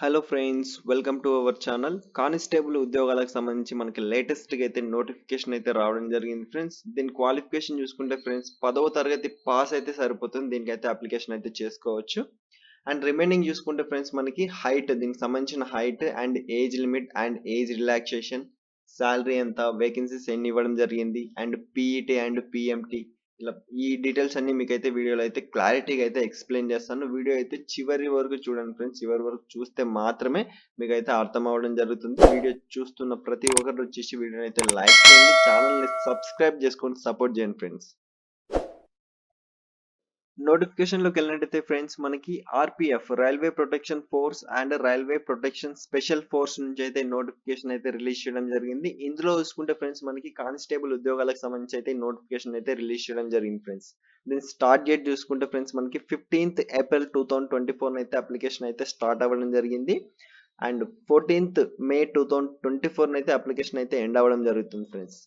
Hello friends, welcome to our channel. Constable ఉద్యోగాలకు సంబంధించి మనకి లేటెస్ట్గా అయితే నోటిఫికేషన్ అయితే రావడం జరిగింది ఫ్రెండ్స్. దీని క్వాలిఫికేషన్ చూసుకుంటే ఫ్రెండ్స్ 10వ తరగతి పాస్ అయితే సరిపోతుంది. దీనికైతే అప్లికేషన్ అయితే చేసుకోవచ్చు. అండ్ రిమైనింగ్ చూసుకుంటే ఫ్రెండ్స్ మనకి హైట్, దీనికి సంబంధించిన height and age limit and age relaxation, salary ఎంత, వేకెన్సీస్ ఎన్ని ఇవ్వడం జరిగింది అండ్ పీఈటీ అండ్ పిఎంటీ, ఇలా ఈ డీటెయిల్స్ అన్ని మీకైతే వీడియోలో అయితే క్లారిటీగా అయితే ఎక్స్ప్లెయిన్ చేస్తాను. వీడియో అయితే చివరి వరకు చూడండి ఫ్రెండ్స్. చివరి వరకు చూస్తే మాత్రమే మీకైతే అర్థం అవ్వడం జరుగుతుంది. వీడియో చూస్తున్న ప్రతి ఒక్కరు వచ్చేసి వీడియోని అయితే లైక్ చేయండి, ఛానల్ని సబ్స్క్రైబ్ చేసుకొని సపోర్ట్ చేయండి ఫ్రెండ్స్. నోటిఫికేషన్లోకి వెళ్ళినట్టయితే ఫ్రెండ్స్ మనకి RPF, railway protection force and railway protection special force నుంచి అయితే నోటిఫికేషన్ అయితే రిలీజ్ చేయడం జరిగింది. ఇందులో చూసుకుంటే ఫ్రెండ్స్ మనకి కానిస్టేబుల్ ఉద్యోగాలకు సంబంధించి అయితే నోటిఫికేషన్ అయితే రిలీజ్ చేయడం జరిగింది ఫ్రెండ్స్. దీని స్టార్ట్ డేట్ చూసుకుంటే ఫ్రెండ్స్ మనకి 15th ఏప్రిల్ 2024 అయితే అప్లికేషన్ అయితే స్టార్ట్ అవ్వడం జరిగింది. అండ్ 14th మే 2024 అయితే అప్లికేషన్ అయితే ఎండ్ అవ్వడం జరుగుతుంది ఫ్రెండ్స్.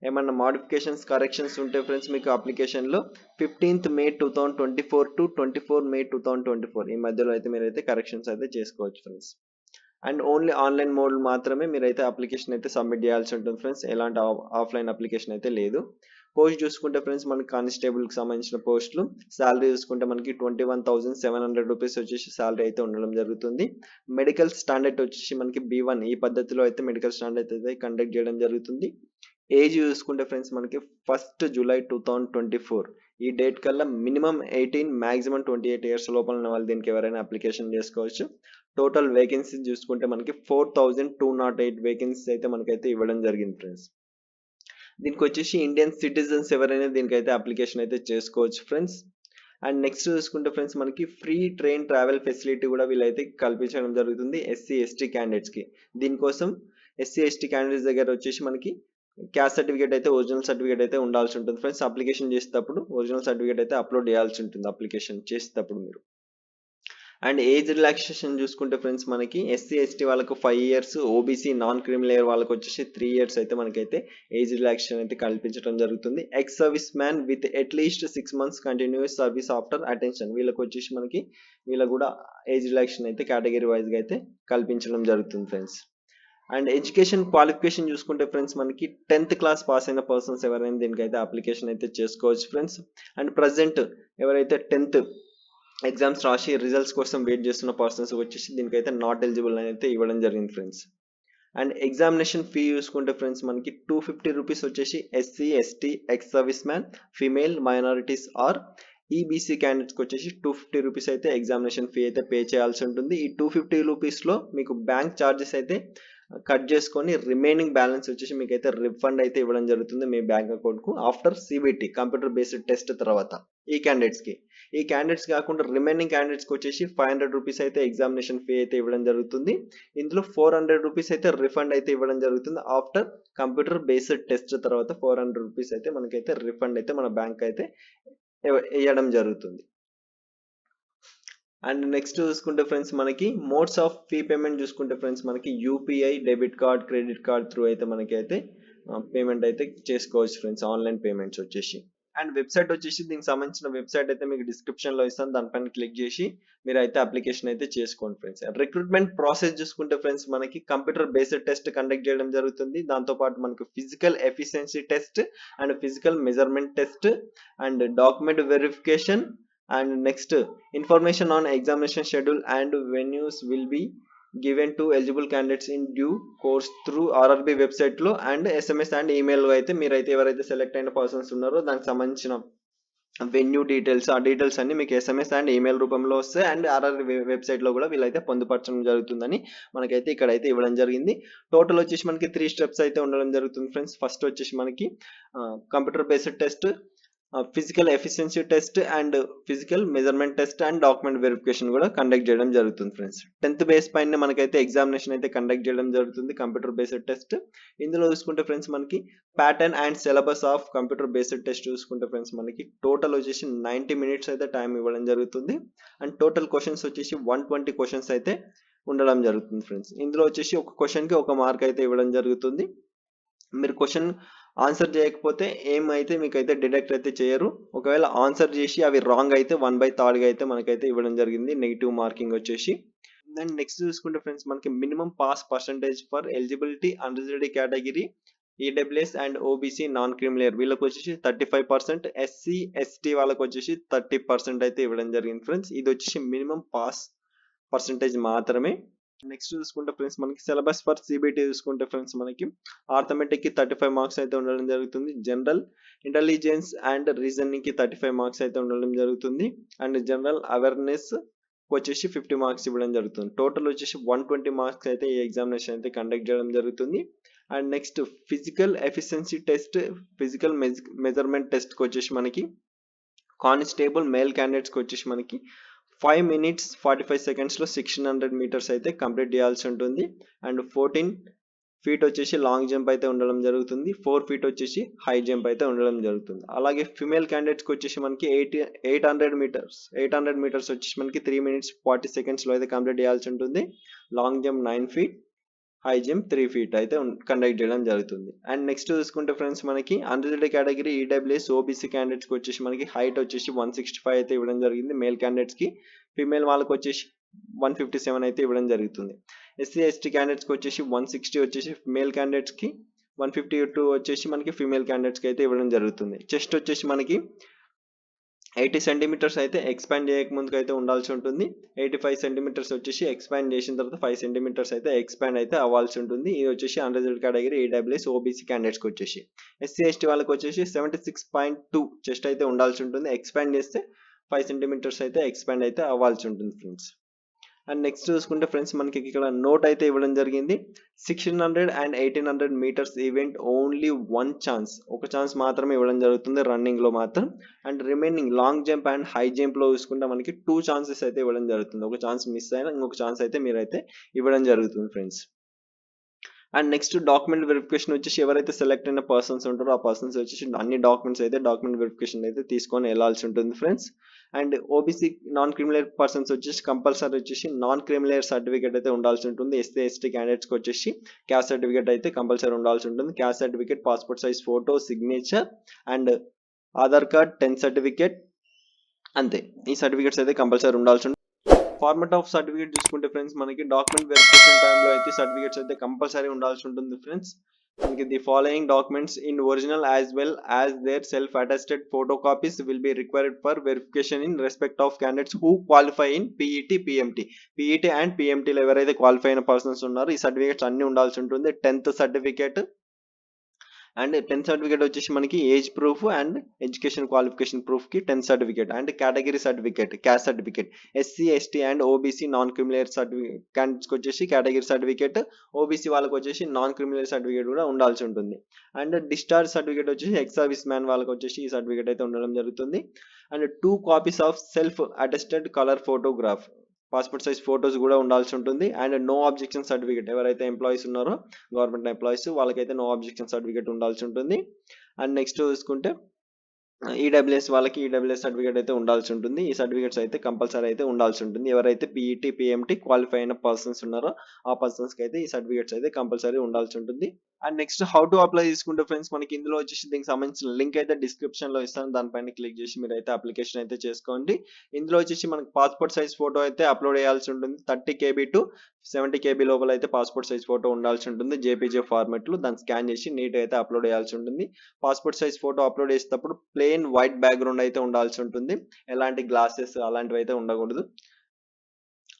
ఏమన్నా మోడిఫికేషన్స్, కరెక్షన్స్ ఉంటే ఫ్రెండ్స్ మీకు అప్లికేషన్లో 15th మే 2024 టు 24 మే 2024 ఈ మధ్యలో అయితే మీరైతే కరెక్షన్స్ అయితే చేసుకోవచ్చు friends. And only online mode మాత్రమే మీరైతే అప్లికేషన్ అయితే సబ్మిట్ చేయాల్సి ఉంటుంది ఫ్రెండ్స్. ఎలాంటి ఆఫ్లైన్ అప్లికేషన్ అయితే లేదు. పోస్ట్ చూసుకుంటే ఫ్రెండ్స్ మనకి కానిస్టేబుల్కి సంబంధించిన పోస్టులు, శాలరీ చూసుకుంటే మనకి 21,700 రూపీస్ వచ్చేసి శాలరీ అయితే ఉండడం జరుగుతుంది. మెడికల్ స్టాండర్డ్ వచ్చేసి మనకి B1, ఈ పద్ధతిలో అయితే మెడికల్ స్టాండర్డ్ అయితే కండక్ట్ చేయడం జరుగుతుంది. ఏజ్ చూసుకుంటే ఫ్రెండ్స్ మనకి 1st జూలై 2024 ఈ డేట్ కల్లా మినిమం 18, మాక్సిమం 28 ఇయర్స్ లోపల ఉన్న వాళ్ళు దీనికి ఎవరైనా అప్లికేషన్ చేసుకోవచ్చు. టోటల్ వేకెన్సీస్ చూసుకుంటే మనకి 4,208 వేకెన్సీస్ అయితే మనకైతే ఇవ్వడం జరిగింది ఫ్రెండ్స్. దీనికి వచ్చేసి ఇండియన్ సిటిజన్స్ ఎవరైనా దీనికైతే అప్లికేషన్ అయితే చేసుకోవచ్చు ఫ్రెండ్స్. అండ్ నెక్స్ట్ చూసుకుంటే ఫ్రెండ్స్ మనకి ఫ్రీ ట్రైన్ ట్రావెల్ ఫెసిలిటీ కూడా వీళ్ళైతే కల్పించడం జరుగుతుంది ఎస్సీ ఎస్టీ క్యాండిడేట్స్కి. దీనికోసం ఎస్సీ ఎస్టీ క్యాండిడేట్స్ దగ్గర వచ్చేసి మనకి క్యాస్ట్ సర్టిఫికేట్ అయితే, ఒరిజినల్ సర్టిఫికేట్ అయితే ఉండాల్సి ఉంటుంది ఫ్రెండ్స్. అప్లికేషన్ చేసేటప్పుడు ఒరిజినల్ సర్టిఫికేట్ అయితే అప్లోడ్ చేయాల్సి ఉంటుంది అప్లికేషన్ చేసేటప్పుడు మీరు. అండ్ ఏజ్ రిలాక్సేషన్ చూసుకుంటే ఫ్రెండ్స్ మనకి ఎస్సీ ఎస్టీ వాళ్ళకు 5 ఇయర్స్, ఓబీసీ నాన్ క్రిమినల్ వాళ్ళకి వచ్చేసి 3 ఇయర్స్ అయితే మనకైతే ఏజ్ రిలాక్సేషన్ అయితే కల్పించడం జరుగుతుంది. X service man with at least 6 months continuous service after attention, వీళ్ళకి వచ్చేసి మనకి వీళ్ళకు కూడా ఏజ్ రిలాక్సేషన్ అయితే కేటగిరీ వైజ్గా అయితే కల్పించడం జరుగుతుంది ఫ్రెండ్స్. అండ్ ఎడ్యుకేషన్ క్వాలిఫికేషన్ చూసుకుంటే ఫ్రెండ్స్ మనకి 10th క్లాస్ పాస్ అయిన పర్సన్స్ ఎవరైనా దీనికైతే అప్లికేషన్ అయితే చేసుకోవచ్చు ఫ్రెండ్స్. అండ్ ప్రజెంట్ ఎవరైతే 10th ఎగ్జామ్స్ రాసి రిజల్ట్స్ కోసం వెయిట్ చేస్తున్న పర్సన్స్ వచ్చేసి దీనికైతే నాట్ ఎలిజిబుల్ అని అయితే ఇవ్వడం జరిగింది ఫ్రెండ్స్. అండ్ ఎగ్జామినేషన్ ఫీ చూసుకుంటే ఫ్రెండ్స్ మనకి 250 రూపీస్ వచ్చేసి SC ST, ex service man, female, minorities or EBC క్యాండిడేట్స్కి వచ్చేసి 250 రూపీస్ అయితే ఎగ్జామినేషన్ ఫీ అయితే పే చేయాల్సి ఉంటుంది. ఈ 250 రూపీస్లో మీకు బ్యాంక్ ఛార్జెస్ అయితే కట్ చేసుకొని రిమైనింగ్ బ్యాలెన్స్ వచ్చేసి మీకు అయితే రిఫండ్ అయితే ఇవ్వడం జరుగుతుంది మీ బ్యాంక్ అకౌంట్కు after CBT, computer based test తర్వాత. ఈ క్యాండిడేట్స్ కాకుండా రిమైనింగ్ క్యాండిడేట్స్కి వచ్చేసి 500 రూపీస్ అయితే ఎగ్జామినేషన్ ఫీ అయితే ఇవ్వడం జరుగుతుంది. ఇందులో 400 రూపీస్ అయితే రిఫండ్ అయితే ఇవ్వడం జరుగుతుంది ఆఫ్టర్ కంప్యూటర్ బేస్డ్ టెస్ట్ తర్వాత. 400 రూపీస్ అయితే మనకైతే రిఫండ్ అయితే మన బ్యాంక్ అయితే వేయడం జరుగుతుంది. అండ్ నెక్స్ట్ చూసుకుంటే ఫ్రెండ్స్ మనకి మోడ్స్ ఆఫ్ ఫీ పేమెంట్ చూసుకుంటే ఫ్రెండ్స్ మనకి UPI, debit card, credit card through అయితే మనకి అయితే పేమెంట్ అయితే చేసుకోవచ్చు ఫ్రెండ్స్, ఆన్లైన్ పేమెంట్స్ వచ్చేసి. అండ్ వెబ్సైట్ వచ్చేసి దీనికి సంబంధించిన వెబ్సైట్ అయితే మీకు డిస్క్రిప్షన్లో ఇస్తాను, దానిపైన క్లిక్ చేసి మీరు అయితే అప్లికేషన్ అయితే చేసుకోండి ఫ్రెండ్స్. రిక్రూట్మెంట్ ప్రాసెస్ చూసుకుంటే ఫ్రెండ్స్ మనకి కంప్యూటర్ బేస్డ్ టెస్ట్ కండక్ట్ చేయడం జరుగుతుంది. దాంతోపాటు మనకి physical efficiency test and physical measurement test and document verification. And next, information on examination schedule and venues will be given to eligible candidates in due course through RRB website లో and SMS and email అయితే మీరైతే ఎవరైతే select అయిన persons ఉన్నారో దానికి సంబంధించిన venue details, ఆ details అన్ని మీకు SMS అండ్ ఈమెయిల్ రూపంలో వస్తాయి. అండ్ RRB వెబ్సైట్లో కూడా వీళ్ళైతే పొందుపరచడం జరుగుతుందని మనకైతే ఇక్కడైతే ఇవ్వడం జరిగింది. టోటల్ వచ్చేసి మనకి 3 స్టెప్స్ అయితే ఉండడం జరుగుతుంది ఫ్రెండ్స్. ఫస్ట్ వచ్చేసి మనకి computer based test, physical efficiency test and physical measurement test and document verification కూడా కండక్ట్ చేయడం జరుగుతుంది ఫ్రెండ్స్. 10th బేస్ పైన మనకైతే ఎగ్జామినేషన్ అయితే కండక్ట్ చేయడం జరుగుతుంది, కంప్యూటర్ బేస్డ్ టెస్ట్. ఇందులో చూసుకుంటే ఫ్రెండ్స్ మనకి pattern and syllabus of computer based test చూసుకుంటే ఫ్రెండ్స్ మనకి టోటల్ వచ్చేసి 90 minutes అయితే టైం ఇవ్వడం జరుగుతుంది. అండ్ టోటల్ క్వశ్చన్స్ వచ్చేసి 120 క్వశ్చన్స్ అయితే ఉండడం జరుగుతుంది ఫ్రెండ్స్. ఇందులో వచ్చేసి ఒక క్వశ్చన్కి 1 మార్క్ అయితే ఇవ్వడం జరుగుతుంది. మీరు క్వశ్చన్ ఆన్సర్ చేయకపోతే ఏమైతే మీకైతే డిడక్ట్ అయితే చేయరు. ఒకవేళ ఆన్సర్ చేసి అవి రాంగ్ అయితే 1/3 అయితే మనకైతే ఇవ్వడం జరిగింది నెగిటివ్ మార్కింగ్ వచ్చేసి. దెన్ నెక్స్ట్ చూసుకుంటే ఫ్రెండ్స్ మనకి minimum pass percentage for eligibility unreserved category EWS and OBC non creamy layer వీళ్ళకి వచ్చేసి 35%, ఎస్సీ ఎస్టీ వాళ్ళకి వచ్చేసి 30% అయితే ఇవ్వడం జరిగింది ఫ్రెండ్స్. ఇది వచ్చేసి మినిమం పాస్ పర్సంటేజ్ మాత్రమే. నెక్స్ట్ చూసుకుంటే ఫ్రెండ్స్ మనకి సిలబస్ ఫర్ సిబిటి చూసుకుంటే ఫ్రెండ్స్ మనకి ఆర్థమెటిక్ కి 35 మార్క్స్ అయితే ఉండడం జరుగుతుంది, జనరల్ ఇంటెలిజెన్స్ అండ్ రీజనింగ్ కి 35 మార్క్స్ అయితే ఉండడం జరుగుతుంది, అండ్ జనరల్ అవేర్నెస్ వచ్చేసి 50 మార్క్స్ ఇవ్వడం జరుగుతుంది. టోటల్ వచ్చేసి 120 మార్క్స్ అయితే ఈ ఎగ్జామినేషన్ అయితే కండక్ట్ చేయడం జరుగుతుంది. And next physical efficiency test, physical measurement test కి వచ్చేసి మనకి కానిస్టేబుల్ మేల్ క్యాండిడేట్స్ కి వచ్చేసి మనకి 5 minutes 45 seconds లో 1600 meters అయితే కంప్లీట్ చేయాల్సి ఉంటుంది. అండ్ 14 feet వచ్చేసి లాంగ్ జంప్ అయితే ఉండడం జరుగుతుంది, 4 feet వచ్చేసి హై జంప్ అయితే ఉండడం జరుగుతుంది. అలాగే ఫిమేల్ క్యాండిడేట్స్ కి వచ్చేసి మనకి 800 meters వచ్చేసి మనకి 3 minutes 40 seconds లో అయితే కంప్లీట్ చేయాల్సి ఉంటుంది. Long jump 9 feet, high jump 3 feet అయితే కండక్ట్ చేయడం జరుగుతుంది. అండ్ నెక్స్ట్ చూసుకుంటే ఫ్రెండ్స్ మనకి unreserved category EWS OBC candidates కి వచ్చేసి మనకి హైట్ వచ్చేసి 165 అయితే ఇవ్వడం జరిగింది మేల్ క్యాండిడేట్స్ కి, ఫీమేల్ వాళ్ళకి వచ్చేసి 157 అయితే ఇవ్వడం జరుగుతుంది. ఎస్సీ ఎస్టీ క్యాండిడేట్స్ కి వచ్చేసి 160 వచ్చేసి మేల్ క్యాండిడేట్స్ కి, 152 వచ్చేసి మనకి ఫీమేల్ క్యాండిడేట్స్ కి అయితే ఇవ్వడం జరుగుతుంది. చెస్ట్ వచ్చేసి మనకి 80 సెంటీమీటర్స్ అయితే ఎక్స్పాండ్ చేయక ముందుకు అయితే ఉండాల్సి ఉంటుంది, 85 సెంటీమీటర్స్ వచ్చేసి ఎక్స్పాండ్ చేసిన తర్వాత 5 సెంటీమీటర్స్ అయితే ఎక్స్పాండ్ అయితే అవ్వాల్సి ఉంటుంది. ఇది వచ్చేసి అన్రిజర్వ్డ్ కేటగిరీ ఈడబ్ల్యూఎస్ ఓబీసీ క్యాండిడేట్స్కి వచ్చేసి. ఎస్సీ ఎస్టీ వాళ్ళకి వచ్చేసి 76.2 చెస్ట్ అయితే ఉండాల్సి ఉంటుంది, ఎక్స్పాండ్ చేస్తే 5 సెంటీమీటర్స్ అయితే ఎక్స్పాండ్ అయితే అవ్వాల్సి ఉంటుంది ఫ్రెండ్స్. అండ్ నెక్స్ట్ చూసుకుంటే ఫ్రెండ్స్ మనకి ఇక్కడ నోట్ అయితే ఇవ్వడం జరిగింది, 1600 and 1800 meters event only one chance, ఒక ఛాన్స్ మాత్రమే ఇవ్వడం జరుగుతుంది రన్నింగ్ లో మాత్రం. And remaining long jump and high jump లో చూసుకుంటే మనకి 2 chances అయితే ఇవ్వడం జరుగుతుంది, ఒక ఛాన్స్ మిస్ అయినా ఇంకొక ఛాన్స్ అయితే మీరైతే ఇవ్వడం జరుగుతుంది friends. And next document verification వచ్చేసి ఎవరైతే సెలెక్ట్ అయిన పర్సన్స్ ఉంటారో ఆ పర్సన్స్ వచ్చేసి అన్ని డాక్యుమెంట్స్ అయితే డాక్యుమెంట్ వెరిఫికేషన్ అయితే తీసుకొని వెళ్ళాల్సి ఉంటుంది friends. And OBC non creamy layer persons వచ్చేసి కంపల్సరీ వచ్చేసి నాన్ క్రిమిలేయర్ సర్టిఫికేట్ అయితే ఉండాల్సి ఉంటుంది. ఎస్సీ ఎస్టీ క్యాండిడేట్స్కి వచ్చేసి క్యాస్ట్ సర్టిఫికేట్ అయితే కంపల్సరీ ఉండాల్సి ఉంటుంది. Caste certificate, passport size photo, signature and Aadhaar card, 10th certificate, అంతే ఈ సర్టిఫికేట్స్ అయితే కంపల్సరీ ఉండాల్సి ఉంటుంది. ఫార్మాట్ ఆఫ్ సర్టిఫికేట్ చూసుకుంటే ఫ్రెండ్స్ మనకి డాక్యుమెంట్ వెరిఫికేషన్ టైంలో అయితే సర్టిఫికేట్స్ అయితే కంపల్సరీ ఉండాల్సి ఉంటుంది ఫ్రెండ్స్. మనకి the following documents in original as well as their self attested photo copies will be required for verification in respect of candidates who qualify in PET, PMT. PET and పిఎంటీలో ఎవరైతే qualify అయిన persons ఉన్నారో ఈ certificates అన్ని ఉండాల్సి ఉంటుంది. 10th certificate and 10th certificate వచ్చేసి మనకి age proof and education qualification proof కి 10th certificate and category certificate, caste certificate. SC ST and OBC non creamy layer certificate క్యాండిడేట్స్కి వచ్చేసి కేటగిరీ సర్టిఫికేట్, ఓబీసీ వాళ్ళకి వచ్చేసి నాన్ క్రిమిలేయర్ సర్టిఫికేట్ కూడా ఉండాల్సి ఉంటుంది. అండ్ డిశ్చార్జ్ సర్టిఫికేట్ వచ్చేసి ఎక్స్ సర్వీస్ మ్యాన్ వాళ్ళకి వచ్చేసి ఈ సర్టిఫికేట్ అయితే ఉండడం జరుగుతుంది. And 2 copies of self attested colour photograph, passport size photos కూడా ఉండాల్సి ఉంటుంది. అండ్ నో అబ్జెక్షన్ సర్టిఫికేట్, ఎవరైతే ఎంప్లాయీస్ ఉన్నారో గవర్నమెంట్ ఎంప్లాయీస్ వాళ్ళకైతే నో అబ్జెక్షన్ సర్టిఫికేట్ ఉండాల్సి ఉంటుంది. అండ్ నెక్స్ట్ చూసుకుంటే ఈడబ్ల్యూఎస్ వాళ్ళకి ఈడబ్ల్యూఎస్ సర్టిఫికేట్ అయితే ఉండాల్సి ఉంటుంది. ఈ సర్టిఫికేట్స్ అయితే కంపల్సరీ అయితే ఉండాల్సి ఉంటుంది. ఎవరైతే పీఈటీ, పిఎంటీ క్వాలిఫై అయిన పర్సన్స్ ఉన్నారో ఆ పర్సన్స్కి అయితే ఈ సర్టిఫికేట్స్ అయితే కంపల్సరీ ఉండాల్సి ఉంటుంది. And next how to apply తీసుకుంటే ఫ్రెండ్స్ మనకి ఇందులో వచ్చేసి దీనికి సంబంధించిన లింక్ అయితే డిస్క్రిప్షన్ లో ఇస్తాను, దానిపైన క్లిక్ చేసి మీరు అయితే అప్లికేషన్ అయితే చేసుకోండి. ఇందులో వచ్చేసి మనకి పాస్పోర్ట్ సైజ్ ఫోటో అయితే అప్లోడ్ చేయాల్సి ఉంటుంది. 30 KB to 70 KB లోపల అయితే పాస్పోర్ట్ సైజ్ ఫోటో ఉండాల్సి ఉంటుంది జేపీజే ఫార్మాట్ లో. దాన్ని స్కాన్ చేసి నీట్ అయితే అప్లోడ్ చేయాల్సి ఉంటుంది. పాస్పోర్ట్ సైజ్ ఫోటో అప్లోడ్ చేసేటప్పుడు ప్లెయిన్ వైట్ బ్యాక్గ్రౌండ్ అయితే ఉండాల్సి ఉంటుంది, ఎలాంటి గ్లాసెస్ అలాంటివి అయితే ఉండకూడదు.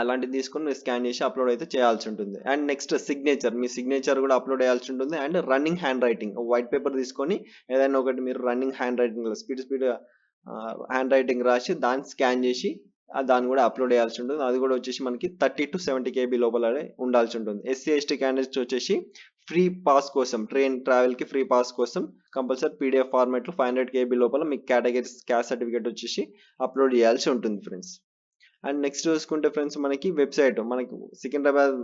అలాంటిది తీసుకొని మీరు స్కాన్ చేసి అప్లోడ్ అయితే చేయాల్సి ఉంటుంది. And next signature, me signature కూడా అప్లోడ్ చేయాల్సి ఉంటుంది. And running hand writing, white paper తీసుకొని ఏదైనా ఒకటి మీరు running hand writing speed hand writing రాసి దాన్ని స్కాన్ చేసి దాన్ని కూడా అప్లోడ్ చేయాల్సి ఉంటుంది. అది కూడా వచ్చేసి మనకి 30 to 70 KB లోపల ఉండాల్సి ఉంటుంది. ఎస్సీ ఎస్టీ క్యాండిడేట్స్ వచ్చేసి ఫ్రీ పాస్ కోసం, ట్రైన్ ట్రావెల్ కి ఫ్రీ పాస్ కోసం కంపల్సరీ పీడిఎఫ్ ఫార్మాట్ లో 500 KB లోపల మీకు కేటగిరీ క్యాస్ట్ సర్టిఫికేట్ వచ్చేసి అప్లోడ్ చేయాల్సి ఉంటుంది ఫ్రెండ్స్. అండ్ నెక్స్ట్ చూసుకుంటే ఫ్రెండ్స్ మనకి వెబ్సైట్, మనకి సికింద్రాబాద్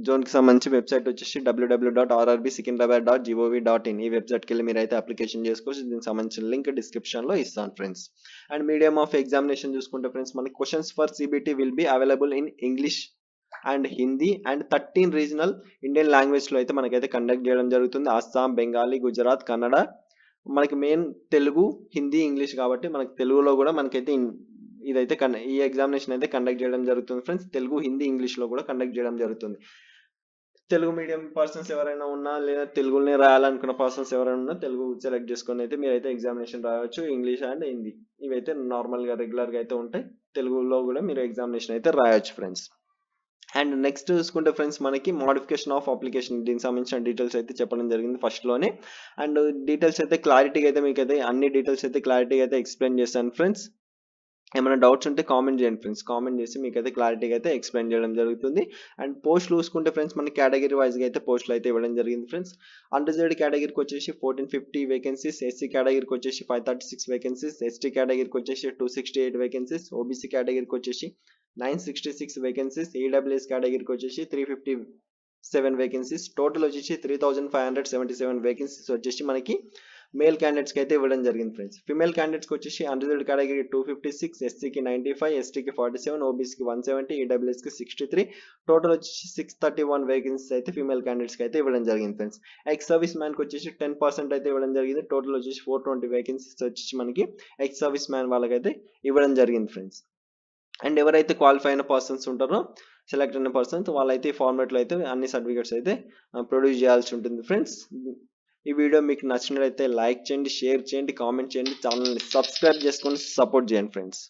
జోన్ కి సంబంధించి వెబ్సైట్ వచ్చేసి www.rrbsikindabad.gov.in. ఈ వెబ్సైట్కి వెళ్ళి మీరు అయితే అప్లికేషన్ చేసుకోవచ్చు. దీనికి సంబంధించిన లింక్ డిస్క్రిప్షన్ లో ఇస్తాను friends. And medium of examination చూసుకుంటే ఫ్రెండ్స్ మనకి questions for CBT will be available in English and Hindi and 13 regional Indian language లో అయితే మనకైతే కండక్ట్ చేయడం జరుగుతుంది. అస్సాం, బెంగాలీ, గుజరాత్, కన్నడ. మనకి మెయిన్ తెలుగు, హిందీ, ఇంగ్లీష్ కాబట్టి మనకి తెలుగులో కూడా మనకైతే ఇదైతే ఈ ఎగ్జామినేషన్ అయితే కండక్ట్ చేయడం జరుగుతుంది ఫ్రెండ్స్. తెలుగు, హిందీ, ఇంగ్లీష్లో కూడా కండక్ట్ చేయడం జరుగుతుంది. తెలుగు మీడియం పర్సన్స్ ఎవరైనా ఉన్నా, లేదా తెలుగులోనే రాయాలనుకున్న పర్సన్స్ ఎవరైనా ఉన్నా తెలుగు సెలెక్ట్ చేసుకొని అయితే మీరైతే ఎగ్జామినేషన్ రాయవచ్చు. ఇంగ్లీష్ అండ్ హిందీ ఇవైతే నార్మల్గా రెగ్యులర్గా అయితే ఉంటాయి. తెలుగులో కూడా మీరు ఎగ్జామినేషన్ అయితే రాయొచ్చు ఫ్రెండ్స్. అండ్ నెక్స్ట్ చూసుకుంటే ఫ్రెండ్స్ మనకి మోడిఫికేషన్ ఆఫ్ అప్లికేషన్, దీనికి సంబంధించిన డీటెయిల్స్ అయితే చెప్పడం జరిగింది ఫస్ట్లోనే. అండ్ డీటెయిల్స్ అయితే క్లారిటీగా అయితే మీకు అయితే అన్ని డీటెయిల్స్ అయితే క్లారిటీగా అయితే ఎక్స్ప్లెయిన్ చేస్తాను ఫ్రెండ్స్. ఏమైనా డౌట్స్ ఉంటే కామెంట్ చేయండి ఫ్రెండ్స్. కామెంట్ చేసి మీకు అయితే క్లారిటీగా అయితే ఎక్స్ప్లెయిన్ చేయడం జరుగుతుంది. అండ్ పోస్టులు చూసుకుంటే ఫ్రెండ్స్ మనకి కేటగిరీ వైజ్గా అయితే పోస్టులు అయితే ఇవ్వడం జరిగింది ఫ్రెండ్స్. అన్రిజర్వ్డ్ కేటగిరీకి వచ్చేసి 1450 వేకెన్సీస్, ఎస్సీ కేటగిరీకి వచ్చేసి 536 వేకెన్సీస్, ఎస్టీ కేటగిరీకి వచ్చేసి 268 వేకెన్సీస్, ఓబీసీ కేటగిరీకి వచ్చేసి 966 వేకెన్సీస్, ఈడబ్ల్యూఎస్ కేటగిరీకి వచ్చేసి 357 వేకెన్సీస్, టోటల్ వచ్చేసి 3577 వేకెన్సీస్ వచ్చేసి మనకి మేల్ క్యాండిడేట్స్కి అయితే ఇవ్వడం జరిగింది ఫ్రెండ్స్. ఫిమేల్ క్యాండిడేట్స్కి వచ్చేసి అన్రిజర్వ్డ్ కేటగిరీ 256, ఎస్సీకి 95, ఎస్టీకి 47, ఓబీసీకి 170, ఈడబ్ల్యూఎస్కి 63, టోటల్ వచ్చేసి 631 వేకెన్సీస్ అయితే ఫిమేల్ క్యాండిడేట్స్కి అయితే ఇవ్వడం జరిగింది ఫ్రెండ్స్. ఎక్స్ సర్వీస్ మ్యాన్కి వచ్చేసి 10% అయితే ఇవ్వడం జరిగింది. టోటల్ వచ్చేసి 420 వేకెన్సీస్ వచ్చేసి మనకి ఎక్స్ సర్వీస్ మ్యాన్ వాళ్ళకైతే ఇవ్వడం జరిగింది ఫ్రెండ్స్. అండ్ ఎవరైతే క్వాలిఫై అయిన పర్సన్స్ ఉంటారో, సెలెక్ట్ అయిన పర్సన్స్ వాళ్ళైతే ఈ ఫార్మాట్లో అయితే అన్ని సర్టిఫికేట్స్ అయితే ప్రొడ్యూస్ చేయాల్సి ఉంటుంది ఫ్రెండ్స్. ఈ వీడియో మీకు నచ్చినట్లయితే లైక్ చేయండి, షేర్ చేయండి, కామెంట్ చేయండి, ఛానల్ని సబ్స్క్రైబ్ చేసుకొని సపోర్ట్ చేయండి ఫ్రెండ్స్.